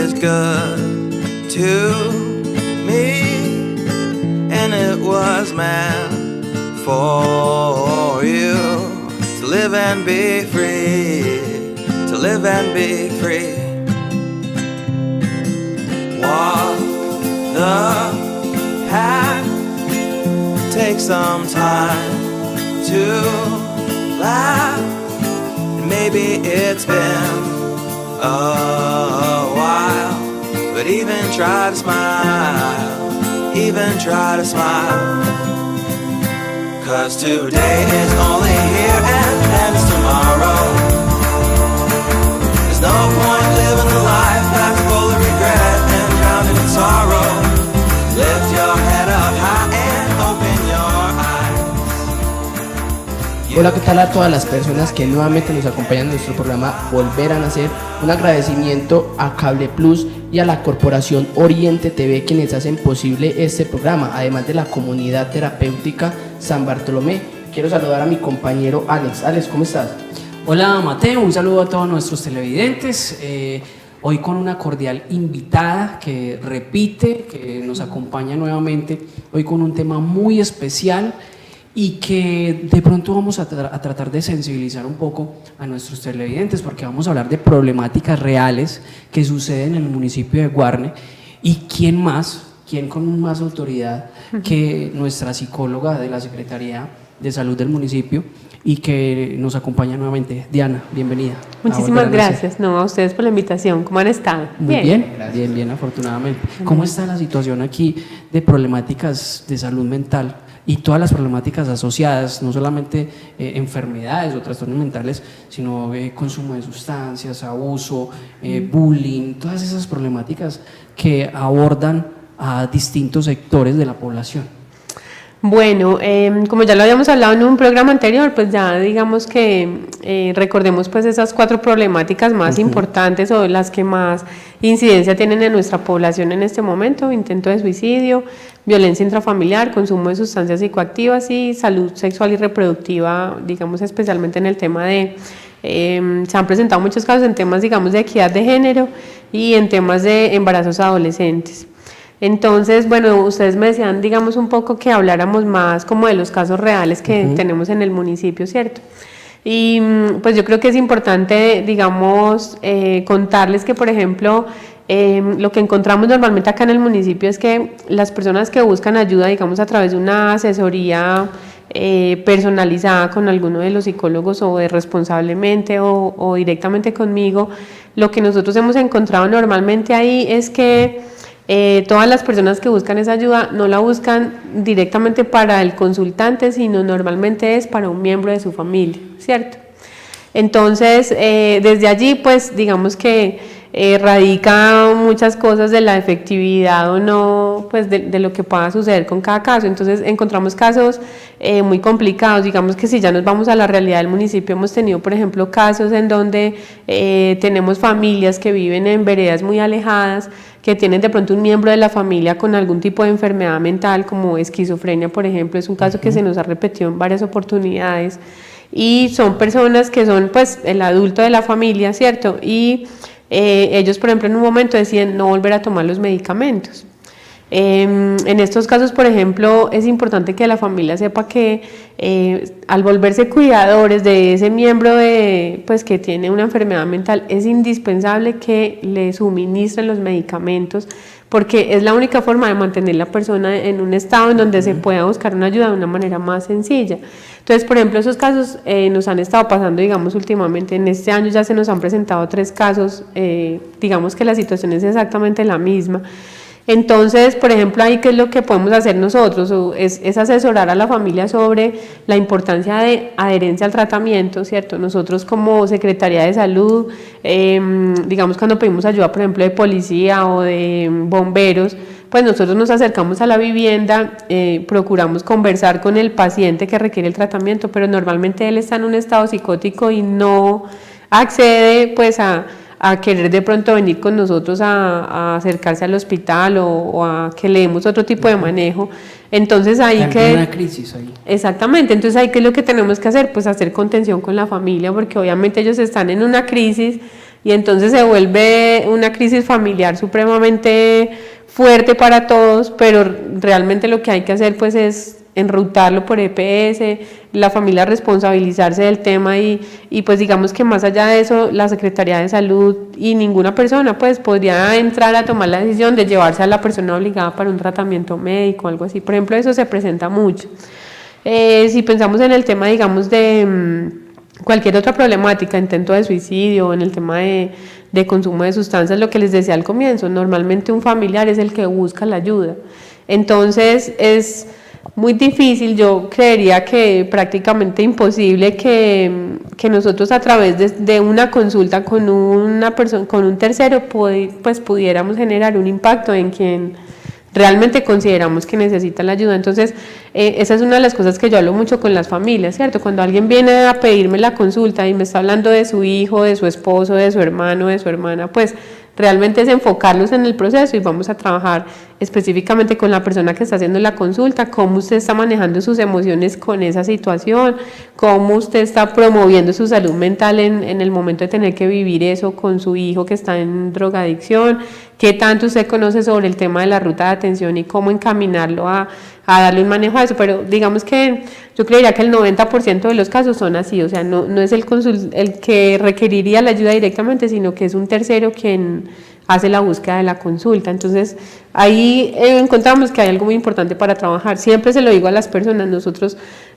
is good to me, and it was meant for you to live and be free, to live and be free. Walk the path, take some time to laugh, and maybe it's been a while, but even try to smile, even try to smile, 'cause today is only here and ends tomorrow. There's no point living a life that's full of regret and drowning in sorrow. Lift your head up high and open your eyes. Hola, ¿qué tal a todas las personas que nuevamente nos acompañan en nuestro programa Volver a Nacer? Un agradecimiento a Cable Plus y a la Corporación Oriente TV, quienes hacen posible este programa, además de la comunidad terapéutica San Bartolomé. Quiero saludar a mi compañero Alex. Alex, ¿cómo estás? Hola Mateo, un saludo a todos nuestros televidentes. Hoy con una cordial invitada que repite, que nos acompaña nuevamente, hoy con un tema muy especial y que de pronto vamos a tratar de sensibilizar un poco a nuestros televidentes, porque vamos a hablar de problemáticas reales que suceden en el municipio de Guarne. ¿Y quién con más autoridad que nuestra psicóloga de la Secretaría de Salud del municipio, y que nos acompaña nuevamente? Diana, bienvenida. Muchísimas gracias, a ustedes por la invitación. ¿Cómo han estado? Muy bien, afortunadamente. ¿Cómo está la situación aquí de problemáticas de salud mental y todas las problemáticas asociadas, no solamente enfermedades o trastornos mentales, sino consumo de sustancias, abuso, bullying, todas esas problemáticas que abordan a distintos sectores de la población? Bueno, como ya lo habíamos hablado en un programa anterior, pues ya digamos que recordemos pues esas 4 problemáticas más importantes o las que más incidencia tienen en nuestra población en este momento: intento de suicidio, violencia intrafamiliar, consumo de sustancias psicoactivas y salud sexual y reproductiva, digamos especialmente en el tema de, se han presentado muchos casos en temas digamos de equidad de género y en temas de embarazos adolescentes. Entonces, bueno, ustedes me decían, digamos, un poco que habláramos más como de los casos reales que tenemos en el municipio, ¿cierto? Y pues yo creo que es importante, digamos, contarles que, por ejemplo, lo que encontramos normalmente acá en el municipio es que las personas que buscan ayuda, digamos, a través de una asesoría personalizada con alguno de los psicólogos o de responsablemente o directamente conmigo, lo que nosotros hemos encontrado normalmente ahí es que todas las personas que buscan esa ayuda no la buscan directamente para el consultante, sino normalmente es para un miembro de su familia, ¿cierto? Entonces, desde allí, pues, digamos que radica muchas cosas de la efectividad o no, pues, de lo que pueda suceder con cada caso. Entonces, encontramos casos muy complicados. Digamos que si ya nos vamos a la realidad del municipio, hemos tenido, por ejemplo, casos en donde tenemos familias que viven en veredas muy alejadas, que tienen de pronto un miembro de la familia con algún tipo de enfermedad mental, como esquizofrenia, por ejemplo. Es un caso que se nos ha repetido en varias oportunidades, y son personas que son pues el adulto de la familia, ¿cierto? Y ellos, por ejemplo, en un momento deciden no volver a tomar los medicamentos. En estos casos, por ejemplo, es importante que la familia sepa que al volverse cuidadores de ese miembro pues, que tiene una enfermedad mental, es indispensable que le suministren los medicamentos, porque es la única forma de mantener la persona en un estado en donde se pueda buscar una ayuda de una manera más sencilla. Entonces, por ejemplo, esos casos nos han estado pasando, digamos, últimamente. En este año ya se nos han presentado 3 casos, digamos que la situación es exactamente la misma. Entonces, por ejemplo, ahí, ¿qué es lo que podemos hacer nosotros? Es asesorar a la familia sobre la importancia de adherencia al tratamiento, ¿cierto? Nosotros como Secretaría de Salud, digamos, cuando pedimos ayuda, por ejemplo, de policía o de bomberos, pues nosotros nos acercamos a la vivienda, procuramos conversar con el paciente que requiere el tratamiento, pero normalmente él está en un estado psicótico y no accede pues a querer de pronto venir con nosotros a acercarse al hospital o a que le demos otro tipo de manejo. Entonces ahí que... una crisis ahí. Exactamente, entonces ahí ¿qué es lo que tenemos que hacer? Pues hacer contención con la familia, porque obviamente ellos están en una crisis y entonces se vuelve una crisis familiar supremamente fuerte para todos, pero realmente lo que hay que hacer pues es enrutarlo por EPS, la familia responsabilizarse del tema y pues digamos que más allá de eso la Secretaría de Salud y ninguna persona pues podría entrar a tomar la decisión de llevarse a la persona obligada para un tratamiento médico o algo así. Por ejemplo, eso se presenta mucho. Si pensamos en el tema digamos de cualquier otra problemática, intento de suicidio, en el tema de consumo de sustancias, lo que les decía al comienzo, normalmente un familiar es el que busca la ayuda. Entonces es muy difícil, yo creería que prácticamente imposible que nosotros a través de una consulta con una persona, con un tercero, pues pudiéramos generar un impacto en quien realmente consideramos que necesita la ayuda. Entonces, esa es una de las cosas que yo hablo mucho con las familias, ¿cierto? Cuando alguien viene a pedirme la consulta y me está hablando de su hijo, de su esposo, de su hermano, de su hermana, pues realmente es enfocarlos en el proceso y vamos a trabajar específicamente con la persona que está haciendo la consulta, cómo usted está manejando sus emociones con esa situación, cómo usted está promoviendo su salud mental en el momento de tener que vivir eso con su hijo que está en drogadicción, qué tanto usted conoce sobre el tema de la ruta de atención y cómo encaminarlo a darle un manejo a eso, pero digamos que yo creería que el 90% de los casos son así, o sea, no es el que requeriría la ayuda directamente, sino que es un tercero quien hace la búsqueda de la consulta. Entonces, ahí encontramos que hay algo muy importante para trabajar. Siempre se lo digo a las personas,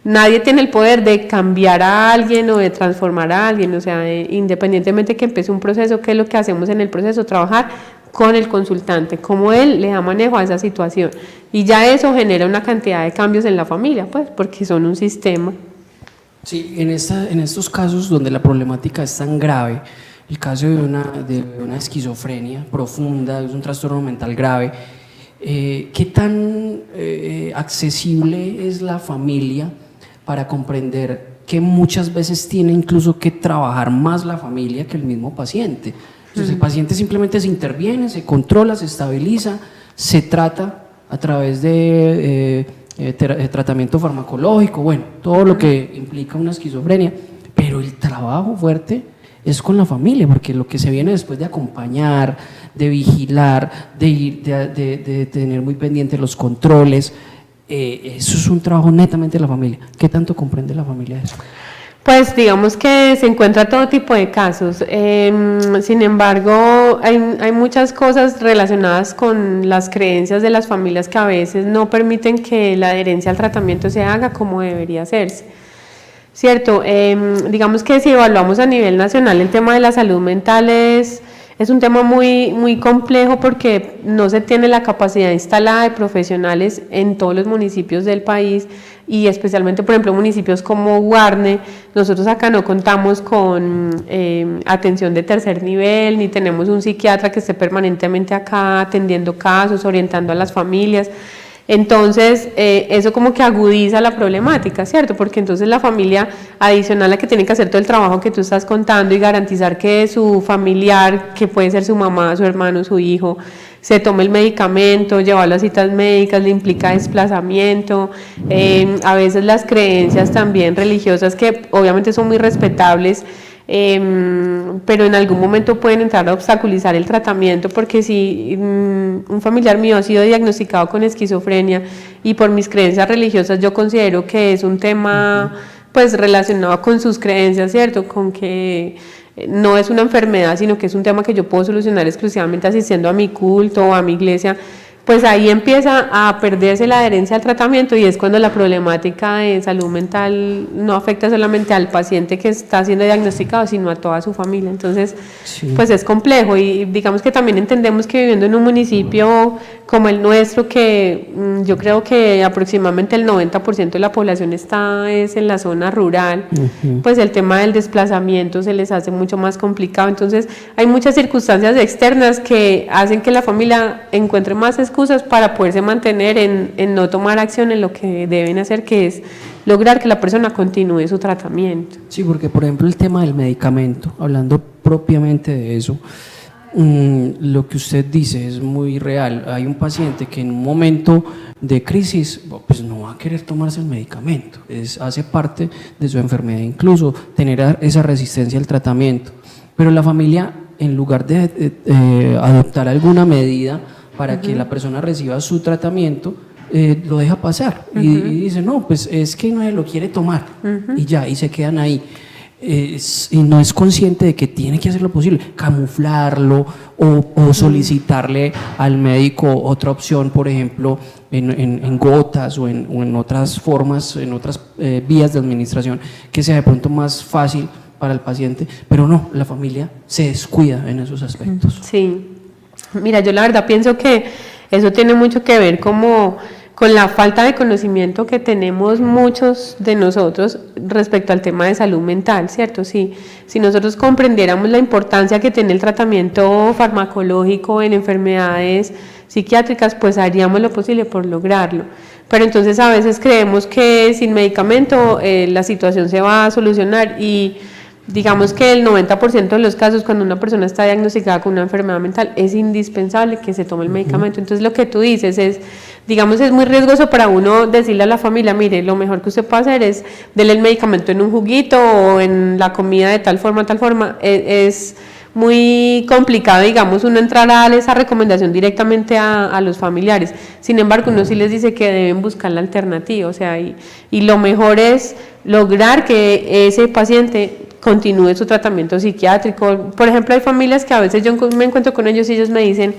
nadie tiene el poder de cambiar a alguien o de transformar a alguien, o sea, independientemente que empiece un proceso, ¿qué es lo que hacemos en el proceso? Trabajar con el consultante, cómo él le da manejo a esa situación. Y ya eso genera una cantidad de cambios en la familia, pues, porque son un sistema. Sí, en estos casos donde la problemática es tan grave, el caso de una esquizofrenia profunda, es un trastorno mental grave, ¿qué tan accesible es la familia para comprender que muchas veces tiene incluso que trabajar más la familia que el mismo paciente? Entonces el paciente simplemente se interviene, se controla, se estabiliza, se trata a través de tratamiento farmacológico, bueno, todo lo que implica una esquizofrenia, pero el trabajo fuerte es con la familia, porque lo que se viene después de acompañar, de vigilar, de tener muy pendientes los controles, eso es un trabajo netamente de la familia. ¿Qué tanto comprende la familia eso? Pues digamos que se encuentra todo tipo de casos, sin embargo hay muchas cosas relacionadas con las creencias de las familias que a veces no permiten que la adherencia al tratamiento se haga como debería hacerse, ¿cierto? Digamos que si evaluamos a nivel nacional el tema de la salud mental es un tema muy complejo porque no se tiene la capacidad instalada de profesionales en todos los municipios del país y especialmente, por ejemplo, municipios como Guarne. Nosotros acá no contamos con atención de tercer nivel, ni tenemos un psiquiatra que esté permanentemente acá atendiendo casos, orientando a las familias. Entonces, eso como que agudiza la problemática, ¿cierto? Porque entonces la familia, adicional a que tiene que hacer todo el trabajo que tú estás contando y garantizar que su familiar, que puede ser su mamá, su hermano, su hijo, se tome el medicamento, llevarlo a citas médicas, le implica desplazamiento, a veces las creencias también religiosas que obviamente son muy respetables, pero en algún momento pueden entrar a obstaculizar el tratamiento, porque si un familiar mío ha sido diagnosticado con esquizofrenia y por mis creencias religiosas yo considero que es un tema pues relacionado con sus creencias, ¿cierto? Con que no es una enfermedad, sino que es un tema que yo puedo solucionar exclusivamente asistiendo a mi culto o a mi iglesia, pues ahí empieza a perderse la adherencia al tratamiento y es cuando la problemática de salud mental no afecta solamente al paciente que está siendo diagnosticado, sino a toda su familia. Entonces, sí, pues es complejo y digamos que también entendemos que viviendo en un municipio como el nuestro, que yo creo que aproximadamente el 90% de la población es en la zona rural, pues el tema del desplazamiento se les hace mucho más complicado. Entonces, hay muchas circunstancias externas que hacen que la familia encuentre más excusas para poderse mantener en no tomar acción en lo que deben hacer, que es lograr que la persona continúe su tratamiento. Sí, porque por ejemplo el tema del medicamento, hablando propiamente de eso, lo que usted dice es muy real. Hay un paciente que en un momento de crisis pues no va a querer tomarse el medicamento, hace parte de su enfermedad, incluso tener esa resistencia al tratamiento, pero la familia en lugar de adoptar alguna medida para que la persona reciba su tratamiento, lo deja pasar y dice, no, pues es que nadie lo quiere tomar y ya, y se quedan ahí. Y no es consciente de que tiene que hacer lo posible, camuflarlo o solicitarle al médico otra opción, por ejemplo, en gotas o en otras formas, en otras vías de administración, que sea de pronto más fácil para el paciente, pero no, la familia se descuida en esos aspectos. Sí, mira, yo la verdad pienso que eso tiene mucho que ver como con la falta de conocimiento que tenemos muchos de nosotros respecto al tema de salud mental, ¿cierto? Si nosotros comprendiéramos la importancia que tiene el tratamiento farmacológico en enfermedades psiquiátricas, pues haríamos lo posible por lograrlo. Pero entonces a veces creemos que sin medicamento la situación se va a solucionar y digamos que el 90% de los casos cuando una persona está diagnosticada con una enfermedad mental es indispensable que se tome el medicamento. Entonces lo que tú dices es, digamos, es muy riesgoso para uno decirle a la familia, mire, lo mejor que usted puede hacer es darle el medicamento en un juguito o en la comida de tal forma, es muy complicado, digamos, uno entrar a darle esa recomendación directamente a los familiares. Sin embargo, uno sí les dice que deben buscar la alternativa, o sea, y lo mejor es lograr que ese paciente continúe su tratamiento psiquiátrico. Por ejemplo, hay familias que a veces yo me encuentro con ellos y ellos me dicen,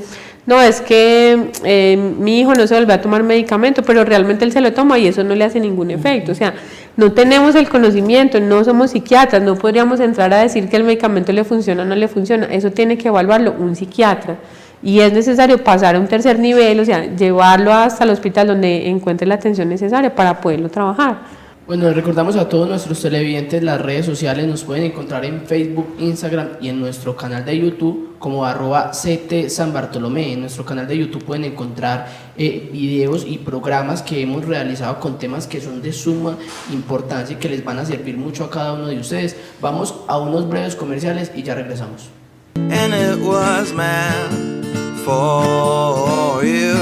no, es que mi hijo no se vuelve a tomar medicamento, pero realmente él se lo toma y eso no le hace ningún efecto. O sea, no tenemos el conocimiento, no somos psiquiatras, no podríamos entrar a decir que el medicamento le funciona o no le funciona. Eso tiene que evaluarlo un psiquiatra. Y es necesario pasar a un tercer nivel, o sea, llevarlo hasta el hospital donde encuentre la atención necesaria para poderlo trabajar. Bueno, les recordamos a todos nuestros televidentes las redes sociales, nos pueden encontrar en Facebook, Instagram y en nuestro canal de YouTube como @CT San Bartolomé. En nuestro canal de YouTube pueden encontrar videos y programas que hemos realizado con temas que son de suma importancia y que les van a servir mucho a cada uno de ustedes. Vamos a unos breves comerciales y ya regresamos. And it was meant for you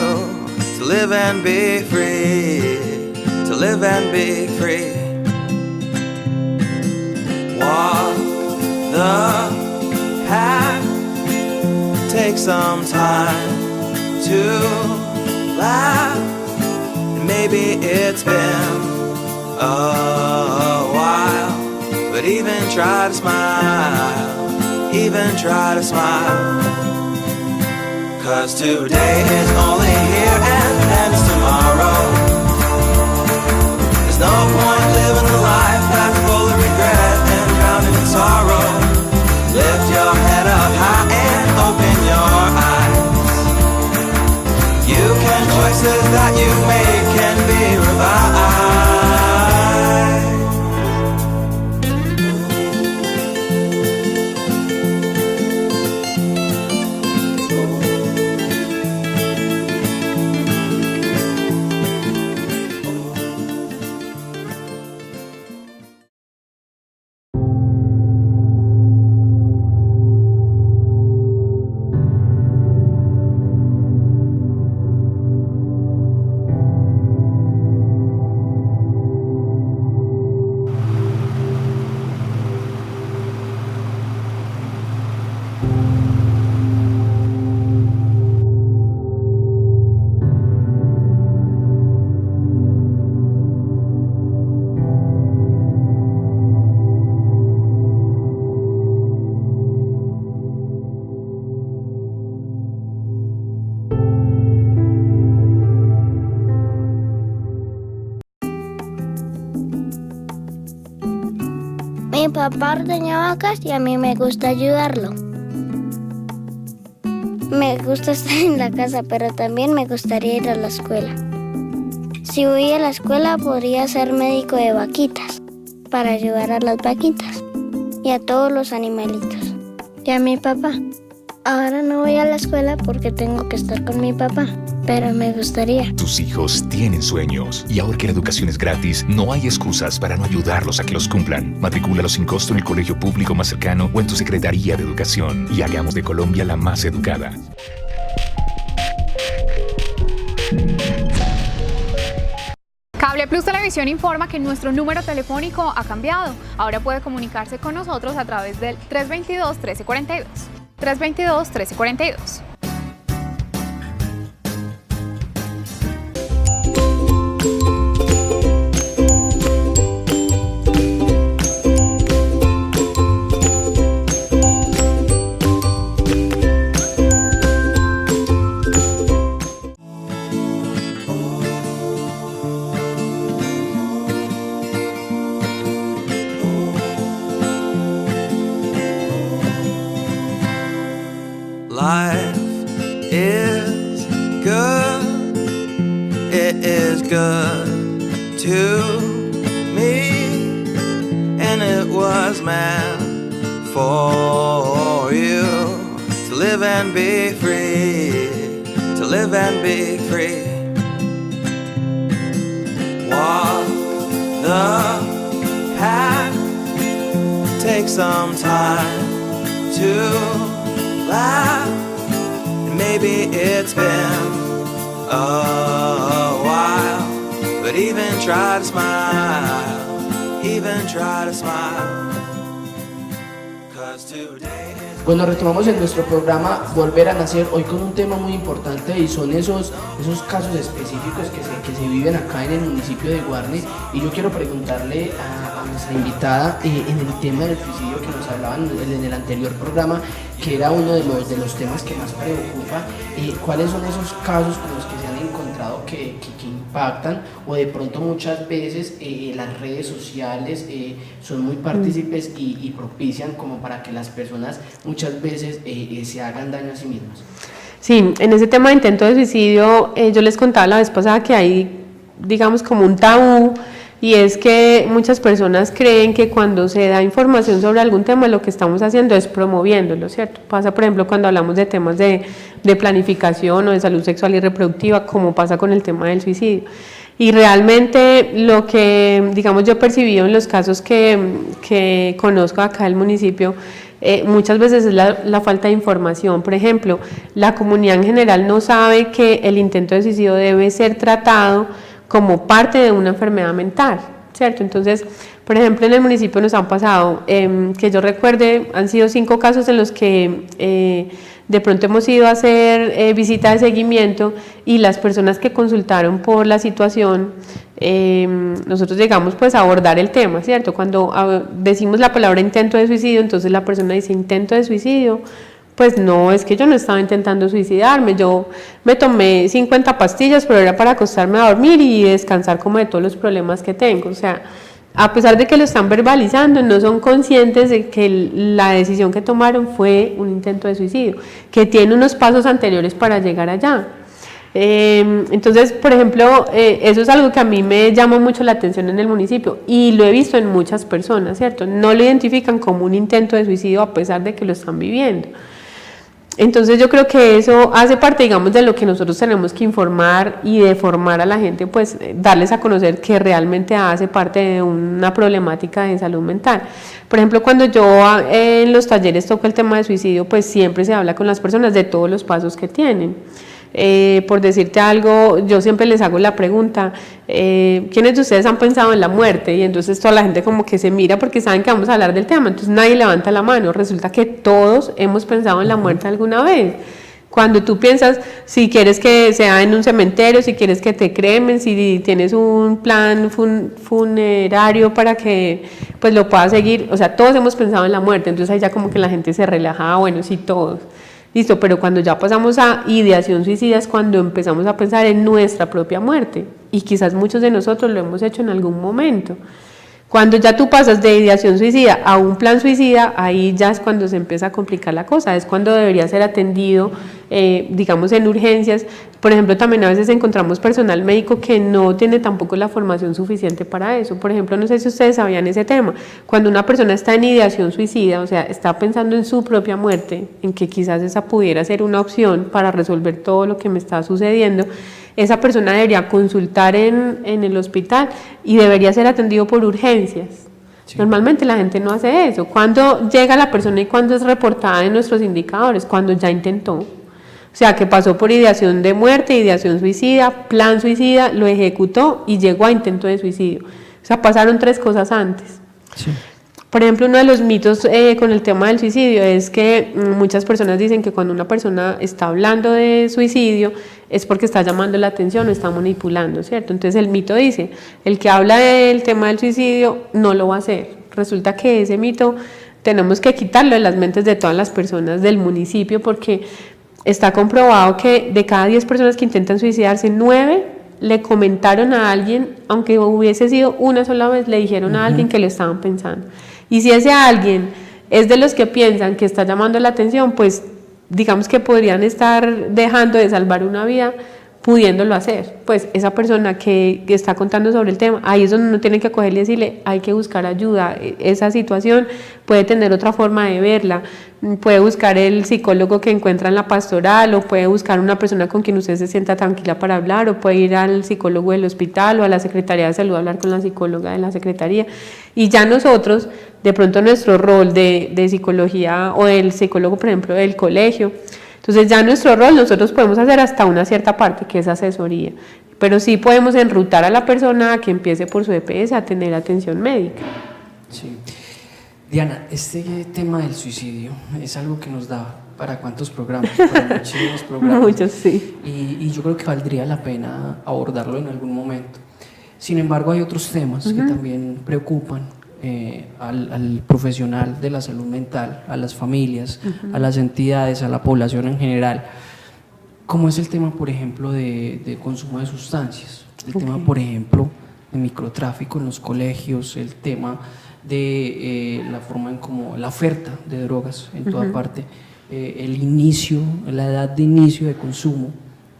to live and be free, to live and be free. Walk the path, take some time to laugh. Maybe it's been a while, but even try to smile, even try to smile. 'Cause today is only here and then it's tomorrow. There's no point living a life that's full of regret and drowning in sorrow. Lift your head up high and open your eyes. You can, choices that you make can be revised. Mi papá ordeña vacas y a mí me gusta ayudarlo. Me gusta estar en la casa, pero también me gustaría ir a la escuela. Si voy a la escuela podría ser médico de vaquitas, para ayudar a las vaquitas y a todos los animalitos. Y a mi papá. Ahora no voy a la escuela porque tengo que estar con mi papá, pero me gustaría. Tus hijos tienen sueños y ahora que la educación es gratis, no hay excusas para no ayudarlos a que los cumplan. Matricúlalos sin costo en el colegio público más cercano o en tu Secretaría de Educación y hagamos de Colombia la más educada. Cable Plus Televisión informa que nuestro número telefónico ha cambiado. Ahora puede comunicarse con nosotros a través del 322-1342. 322-1342. Life is good, it is good to me, and it was meant for you to live and be free, to live and be free. Walk the path, take some time to laugh. Maybe it's been a while, but even try to smile, even try to smile, 'cause today is... Bueno, retomamos en nuestro programa Volver a Nacer, hoy con un tema muy importante y son esos casos específicos que se viven acá en el municipio de Guarne. Y yo quiero preguntarle a nuestra invitada en el tema del suicidio que nos hablaban en el anterior programa, que era uno de los temas que más preocupa, ¿cuáles son esos casos con los que se han encontrado que impactan, o de pronto muchas veces las redes sociales son muy partícipes y propician como para que las personas muchas veces se hagan daño a sí mismas? Sí, en ese tema de intento de suicidio, yo les contaba la vez pasada que hay, digamos, como un tabú, y es que muchas personas creen que cuando se da información sobre algún tema, lo que estamos haciendo es promoviéndolo, ¿cierto? Pasa, por ejemplo, cuando hablamos de temas de planificación o de salud sexual y reproductiva, como pasa con el tema del suicidio. Y realmente lo que, digamos, yo he percibido en los casos que conozco acá del municipio, muchas veces es la falta de información. Por ejemplo, la comunidad en general no sabe que el intento de suicidio debe ser tratado como parte de una enfermedad mental, ¿cierto? Entonces, por ejemplo, en el municipio nos han pasado, que yo recuerde, han sido 5 casos en los que de pronto hemos ido a hacer visita de seguimiento, y las personas que consultaron por la situación, nosotros llegamos pues a abordar el tema, ¿cierto? Cuando decimos la palabra intento de suicidio, entonces la persona dice intento de suicidio. Pues no, es que yo no estaba intentando suicidarme, yo me tomé 50 pastillas, pero era para acostarme a dormir y descansar como de todos los problemas que tengo. O sea, a pesar de que lo están verbalizando, no son conscientes de que la decisión que tomaron fue un intento de suicidio, que tiene unos pasos anteriores para llegar allá. Entonces, por ejemplo, eso es algo que a mí me llama mucho la atención en el municipio, y lo he visto en muchas personas, ¿cierto? No lo identifican como un intento de suicidio a pesar de que lo están viviendo. Entonces yo creo que eso hace parte, digamos, de lo que nosotros tenemos que informar y de formar a la gente, pues darles a conocer que realmente hace parte de una problemática de salud mental. Por ejemplo, cuando yo en los talleres toco el tema de suicidio, pues siempre se habla con las personas de todos los pasos que tienen. Por decirte algo, yo siempre les hago la pregunta, ¿quiénes de ustedes han pensado en la muerte? Y entonces toda la gente como que se mira porque saben que vamos a hablar del tema, entonces nadie levanta la mano. Resulta que todos hemos pensado en la muerte alguna vez. Cuando tú piensas, si quieres que sea en un cementerio, si quieres que te cremen, si tienes un plan funerario para que pues lo puedas seguir, o sea, todos hemos pensado en la muerte. Entonces ahí ya como que la gente se relaja, bueno, sí, todos. Listo, pero cuando ya pasamos a ideación suicida es cuando empezamos a pensar en nuestra propia muerte, y quizás muchos de nosotros lo hemos hecho en algún momento. Cuando ya tú pasas de ideación suicida a un plan suicida, ahí ya es cuando se empieza a complicar la cosa, es cuando debería ser atendido, digamos, en urgencias. Por ejemplo, también a veces encontramos personal médico que no tiene tampoco la formación suficiente para eso. Por ejemplo, no sé si ustedes sabían ese tema, cuando una persona está en ideación suicida, o sea, está pensando en su propia muerte, en que quizás esa pudiera ser una opción para resolver todo lo que me está sucediendo, esa persona debería consultar en el hospital y debería ser atendido por urgencias. Sí. Normalmente la gente no hace eso. ¿Cuándo llega la persona y cuándo es reportada en nuestros indicadores? Cuando ya intentó. O sea, que pasó por ideación de muerte, ideación suicida, plan suicida, lo ejecutó y llegó a intento de suicidio. O sea, pasaron 3 cosas antes. Sí. Por ejemplo, uno de los mitos con el tema del suicidio es que muchas personas dicen que cuando una persona está hablando de suicidio es porque está llamando la atención o está manipulando, ¿cierto? Entonces el mito dice, el que habla del tema del suicidio no lo va a hacer. Resulta que ese mito tenemos que quitarlo de las mentes de todas las personas del municipio, porque está comprobado que de cada 10 personas que intentan suicidarse, 9 le comentaron a alguien, aunque hubiese sido una sola vez, le dijeron a alguien que lo estaban pensando. Y si ese alguien es de los que piensan que está llamando la atención, pues digamos que podrían estar dejando de salvar una vida pudiéndolo hacer. Pues esa persona que está contando sobre el tema, ahí es donde uno tiene que acogerle y decirle, hay que buscar ayuda. Esa situación puede tener otra forma de verla, puede buscar el psicólogo que encuentra en la pastoral, o puede buscar una persona con quien usted se sienta tranquila para hablar, o puede ir al psicólogo del hospital o a la Secretaría de Salud a hablar con la psicóloga de la Secretaría. Y ya nosotros, de pronto nuestro rol de psicología o el psicólogo, por ejemplo, del colegio, entonces ya nuestro rol nosotros podemos hacer hasta una cierta parte, que es asesoría, pero sí podemos enrutar a la persona a que empiece por su EPS a tener atención médica. Sí. Diana, este tema del suicidio es algo que nos da para cuántos programas, para muchísimos programas. Muchos, sí. Y yo creo que valdría la pena abordarlo en algún momento. Sin embargo, hay otros temas que también preocupan al profesional de la salud mental, a las familias, a las entidades, a la población en general, como es el tema, por ejemplo, de consumo de sustancias, el tema, por ejemplo, de microtráfico en los colegios, el tema de la forma en como la oferta de drogas en toda parte, el inicio, la edad de inicio de consumo,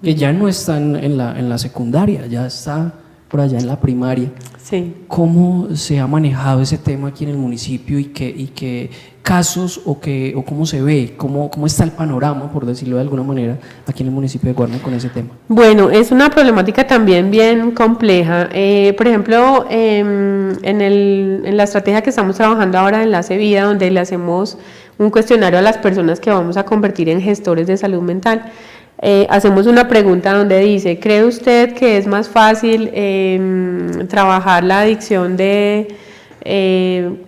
que ya no está en la secundaria, ya está por allá en la primaria. Sí. ¿Cómo se ha manejado ese tema aquí en el municipio y qué casos o cómo se ve, cómo está el panorama, por decirlo de alguna manera, aquí en el municipio de Guarne con ese tema? Bueno, es una problemática también bien compleja. Por ejemplo, en la estrategia que estamos trabajando ahora en la Vida, donde le hacemos un cuestionario a las personas que vamos a convertir en gestores de salud mental, hacemos una pregunta donde dice, ¿cree usted que es más fácil trabajar la adicción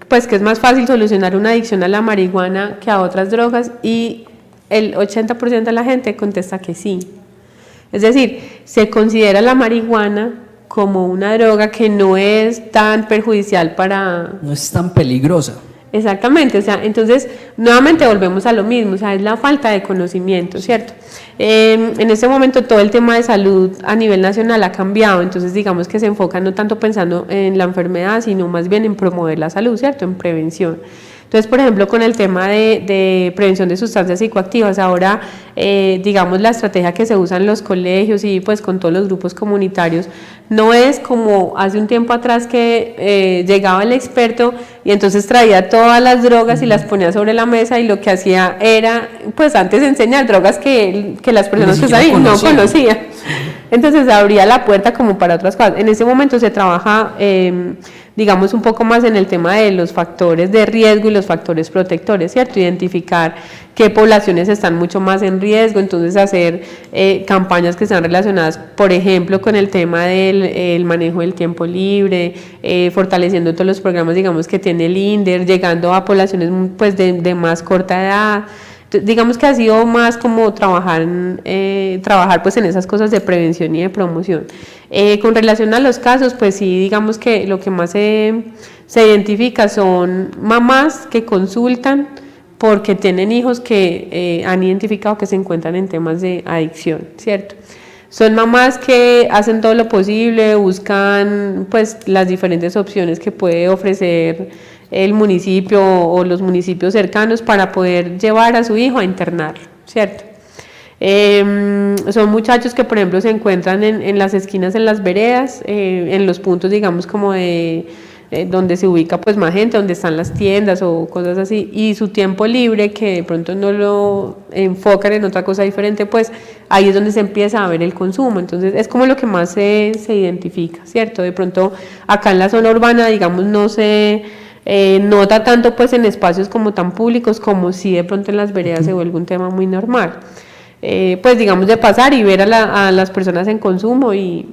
pues que es más fácil solucionar una adicción a la marihuana que a otras drogas? Y el 80% de la gente contesta que sí. Es decir, se considera la marihuana como una droga que no es tan perjudicial para... No es tan peligrosa. Exactamente, o sea, entonces nuevamente volvemos a lo mismo, o sea, es la falta de conocimiento, ¿cierto? En este momento todo el tema de salud a nivel nacional ha cambiado, entonces digamos que se enfoca no tanto pensando en la enfermedad, sino más bien en promover la salud, ¿cierto? En prevención. Entonces, por ejemplo, con el tema de prevención de sustancias psicoactivas, ahora, digamos, la estrategia que se usa en los colegios y pues con todos los grupos comunitarios, no es como hace un tiempo atrás que llegaba el experto y entonces traía todas las drogas y las ponía sobre la mesa, y lo que hacía era, pues antes enseñar drogas que las personas que estaban ahí no conocían. Entonces abría la puerta como para otras cosas. En ese momento se trabaja, digamos, un poco más en el tema de los factores de riesgo y los factores protectores, ¿cierto? Identificar qué poblaciones están mucho más en riesgo, entonces hacer campañas que están relacionadas, por ejemplo, con el tema del manejo del tiempo libre, fortaleciendo todos los programas, digamos, que tiene el INDER, llegando a poblaciones pues de más corta edad. Digamos que ha sido más como trabajar pues en esas cosas de prevención y de promoción. Con relación a los casos, pues sí, digamos que lo que más se identifica son mamás que consultan porque tienen hijos que han identificado que se encuentran en temas de adicción, ¿cierto? Son mamás que hacen todo lo posible, buscan pues las diferentes opciones que puede ofrecer el municipio o los municipios cercanos para poder llevar a su hijo a internarlo, ¿cierto? Son muchachos que, por ejemplo, se encuentran en las esquinas, en las veredas, en los puntos, digamos, como de donde se ubica pues más gente, donde están las tiendas o cosas así, y su tiempo libre, que de pronto no lo enfocan en otra cosa diferente, pues ahí es donde se empieza a ver el consumo. Entonces es como lo que más se identifica, ¿cierto? De pronto acá en la zona urbana, digamos, no se nota tanto pues en espacios como tan públicos, como si de pronto en las veredas se vuelve un tema muy normal, pues digamos, de pasar y ver a las personas en consumo y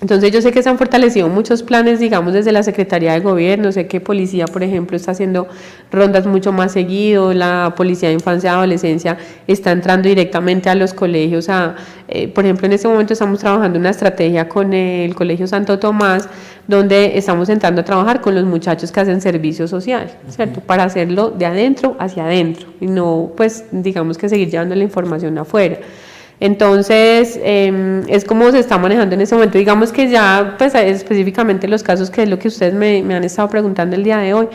Entonces yo sé que se han fortalecido muchos planes, digamos, desde la Secretaría de Gobierno, sé que Policía, por ejemplo, está haciendo rondas mucho más seguido, la Policía de Infancia y Adolescencia está entrando directamente a los colegios, por ejemplo, en este momento estamos trabajando una estrategia con el Colegio Santo Tomás, donde estamos entrando a trabajar con los muchachos que hacen servicio social, ¿cierto? Para hacerlo de adentro hacia adentro y no, pues, digamos que seguir llevando la información afuera. Entonces, es como se está manejando en este momento. Digamos que ya, pues específicamente los casos, que es lo que ustedes me han estado preguntando el día de hoy,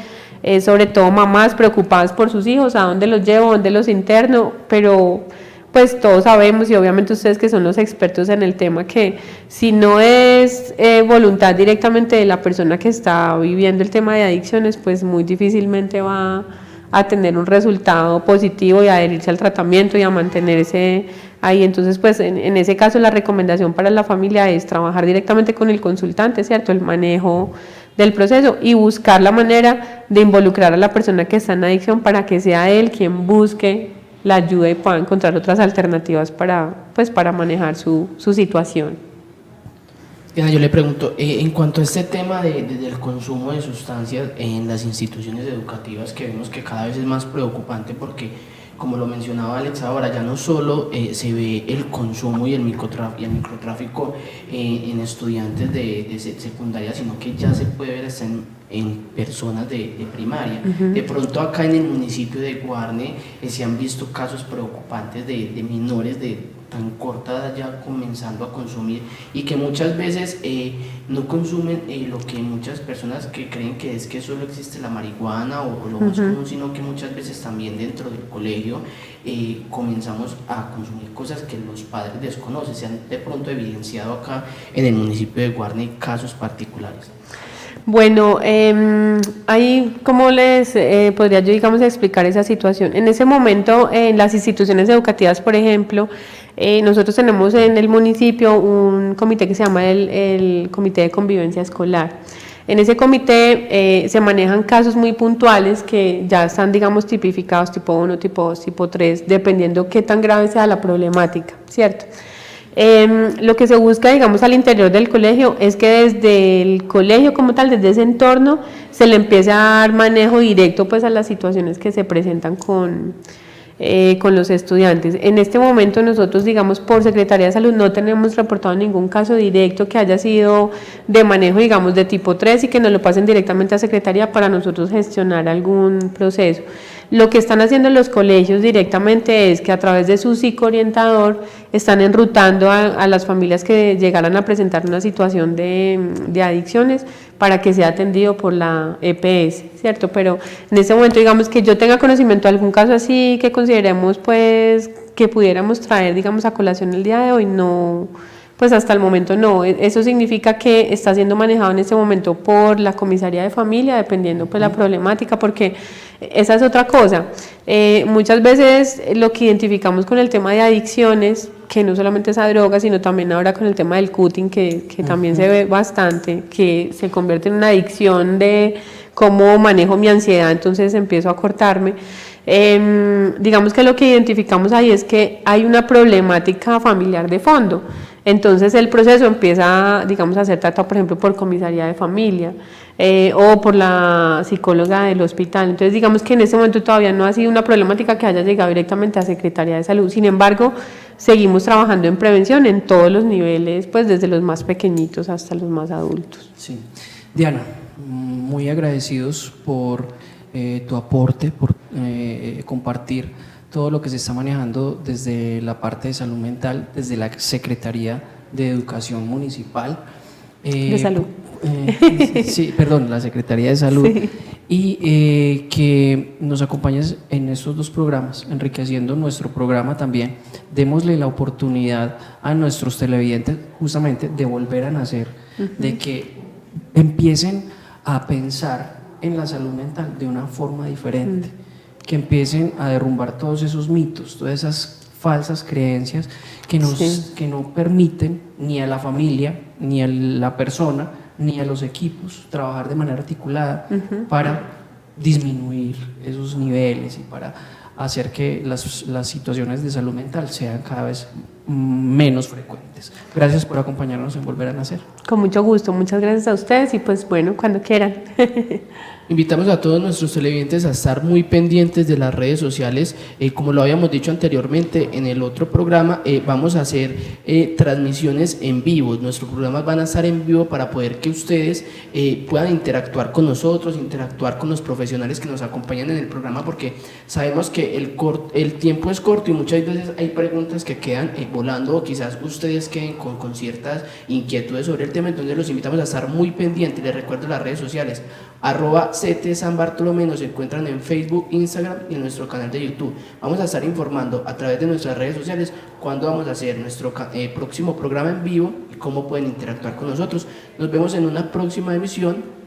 sobre todo mamás preocupadas por sus hijos, a dónde los llevo, dónde los interno, pero pues todos sabemos, y obviamente ustedes que son los expertos en el tema, que si no es voluntad directamente de la persona que está viviendo el tema de adicciones, pues muy difícilmente va a tener un resultado positivo y a adherirse al tratamiento y a mantenerse ahí. Entonces, pues en ese caso la recomendación para la familia es trabajar directamente con el consultante, ¿cierto? El manejo del proceso y buscar la manera de involucrar a la persona que está en adicción para que sea él quien busque la ayuda y pueda encontrar otras alternativas para manejar su situación. Yo le pregunto, en cuanto a este tema del consumo de sustancias en las instituciones educativas, que vemos que cada vez es más preocupante porque, como lo mencionaba Alex ahora, ya no solo se ve el consumo y el microtráfico en estudiantes de secundaria, sino que ya se puede ver hasta en personas de primaria. De pronto acá en el municipio de Guarne se han visto casos preocupantes de menores de tan corta edad ya comenzando a consumir y que muchas veces no consumen lo que muchas personas que creen que es que solo existe la marihuana o lo más común, sino que muchas veces también dentro del colegio comenzamos a consumir cosas que los padres desconocen. Se han de pronto evidenciado acá en el municipio de Guarne casos particulares. Bueno, ahí, ¿cómo les podría yo, digamos, explicar esa situación? En ese momento, en las instituciones educativas, por ejemplo, nosotros tenemos en el municipio un comité que se llama el Comité de Convivencia Escolar. En ese comité se manejan casos muy puntuales que ya están, digamos, tipificados, tipo 1, tipo 2, tipo 3, dependiendo qué tan grave sea la problemática, ¿cierto? Lo que se busca, digamos, al interior del colegio es que desde el colegio como tal, desde ese entorno, se le empiece a dar manejo directo pues a las situaciones que se presentan con los estudiantes. En este momento nosotros, digamos, por Secretaría de Salud no tenemos reportado ningún caso directo que haya sido de manejo, digamos, de tipo 3 y que nos lo pasen directamente a Secretaría para nosotros gestionar algún proceso. Lo que están haciendo los colegios directamente es que a través de su psicoorientador están enrutando a las familias que llegaran a presentar una situación de adicciones para que sea atendido por la EPS, ¿cierto? Pero en este momento, digamos, que yo tenga conocimiento de algún caso así que consideremos pues que pudiéramos traer, digamos, a colación el día de hoy, no, pues hasta el momento no. Eso significa que está siendo manejado en este momento por la comisaría de familia, dependiendo pues la problemática, porque esa es otra cosa. Muchas veces lo que identificamos con el tema de adicciones, que no solamente es a droga, sino también ahora con el tema del cutting, que también se ve bastante, que se convierte en una adicción de cómo manejo mi ansiedad, entonces empiezo a cortarme. Digamos que lo que identificamos ahí es que hay una problemática familiar de fondo. Entonces el proceso empieza, digamos, a ser tratado, por ejemplo, por comisaría de familia o por la psicóloga del hospital. Entonces digamos que en este momento todavía no ha sido una problemática que haya llegado directamente a Secretaría de Salud. Sin embargo, seguimos trabajando en prevención en todos los niveles, pues desde los más pequeñitos hasta los más adultos. Sí. Diana, muy agradecidos por tu aporte, por compartir todo lo que se está manejando desde la parte de salud mental, desde la Secretaría de Educación Municipal. De Salud. Sí, perdón, la Secretaría de Salud. Sí. Y que nos acompañes en estos dos programas, enriqueciendo nuestro programa también. Démosle la oportunidad a nuestros televidentes justamente de volver a nacer, de que empiecen a pensar en la salud mental de una forma diferente, que empiecen a derrumbar todos esos mitos, todas esas falsas creencias que no permiten ni a la familia, ni a la persona, ni a los equipos trabajar de manera articulada para disminuir esos niveles y para hacer que las situaciones de salud mental sean cada vez menos frecuentes. estudiantes. Gracias por acompañarnos en Volver a Nacer. Con mucho gusto, muchas gracias a ustedes y pues bueno, cuando quieran. Invitamos a todos nuestros televidentes a estar muy pendientes de las redes sociales. Como lo habíamos dicho anteriormente en el otro programa, vamos a hacer transmisiones en vivo. Nuestros programas van a estar en vivo para poder que ustedes puedan interactuar con nosotros, interactuar con los profesionales que nos acompañan en el programa, porque sabemos que el tiempo es corto y muchas veces hay preguntas que quedan volando, o quizás ustedes queden con ciertas inquietudes sobre el tema. Entonces los invitamos a estar muy pendientes. Les recuerdo las redes sociales: @CT San Bartolomé, nos encuentran en Facebook, Instagram y en nuestro canal de YouTube. Vamos a estar informando a través de nuestras redes sociales cuándo vamos a hacer nuestro próximo programa en vivo y cómo pueden interactuar con nosotros. Nos vemos en una próxima emisión.